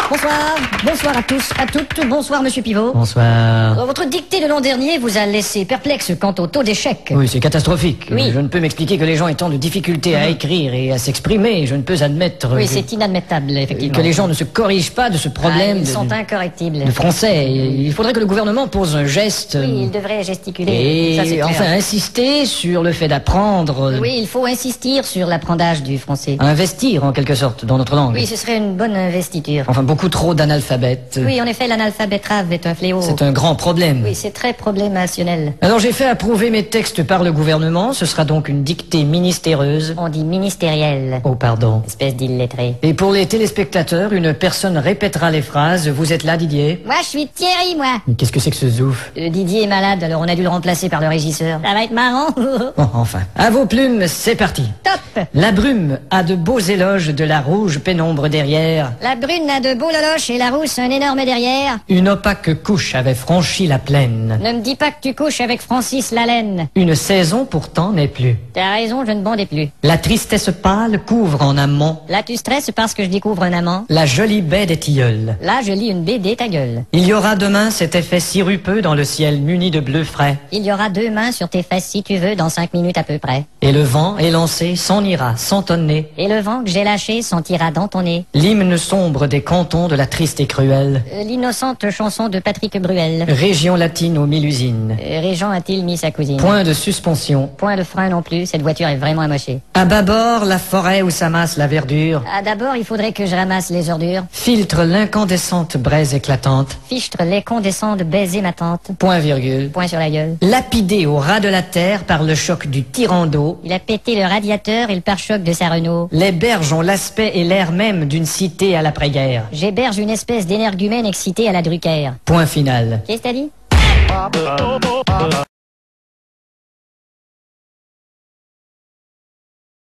Bonsoir, bonsoir à tous, à toutes, bonsoir Monsieur Pivot. Bonsoir. Votre dictée de l'an dernier vous a laissé perplexe quant au taux d'échec. Oui, c'est catastrophique. Oui. Je ne peux m'expliquer que les gens étant de difficultés à écrire et à s'exprimer. Je ne peux admettre Oui, c'est inadmettable, effectivement. que les gens ne se corrigent pas de ce problème Ils sont incorrectibles. de français. Il faudrait que le gouvernement pose un geste Oui, il devrait gesticuler. Ça, c'est et clair. enfin insister sur le fait d'apprendre, Oui, il faut insister sur l'apprentissage du français. investir en quelque sorte dans notre langue. Oui, ce serait une bonne investiture. Enfin, beaucoup trop d'analphabètes. Oui, en effet, l'analphabétrave est un fléau. C'est un grand problème. Oui, c'est très problémationnel. Alors j'ai fait approuver mes textes par le gouvernement. Ce sera donc une dictée ministéreuse. On dit ministériel. Oh, pardon. Espèce d'illettré. Et pour les téléspectateurs, une personne répétera les phrases. Vous êtes là, Didier? Moi, je suis Thierry, moi. Mais qu'est-ce que c'est que ce zouf? Didier est malade, alors on a dû le remplacer par le régisseur. Ça va être marrant. Bon, enfin. À vos plumes, c'est parti. Top. La brume a de beaux éloges de la rouge pénombre derrière. La brune a de beaux loloches et la rousse un énorme derrière. Une opaque couche avait franchi la plaine. Ne me dis pas que tu couches avec Francis Lalaine. Une saison pourtant n'est plus. T'as raison, je ne bondais plus. La tristesse pâle couvre en amont Là, tu stresses parce que je découvre un amant. la jolie baie des tilleuls. Là, je lis une BD, ta gueule. Il y aura demain cet effet sirupeux dans le ciel muni de bleu frais. Il y aura 2 mains sur tes fesses si tu veux, dans 5 minutes à peu près. Et le vent élancé s'en ira sans tonner. Et le vent que j'ai lâché sentira dans ton nez. L'hymne sombre des cantons de la triste et cruelle L'innocente chanson de Patrick Bruel. région latine aux 1000 usines. Régent a-t-il mis sa cousine? Point de suspension. Point de frein non plus, cette voiture est vraiment amochée. À bâbord, la forêt où s'amasse la verdure Ah, d'abord, il faudrait que je ramasse les ordures. filtre l'incandescente braise éclatante. Fichtre les condescends de baiser ma tante. Point virgule. Point sur la gueule. Lapidé au ras de la terre par le choc du tyran d'eau, Il a pété le radiateur et le pare-choc de sa Renault. les berges ont l'aspect et l'air même d'une cité à l'après-guerre. J'héberge une espèce d'énergumène excité à la Drucker. Point final. Qu'est-ce que t'as dit?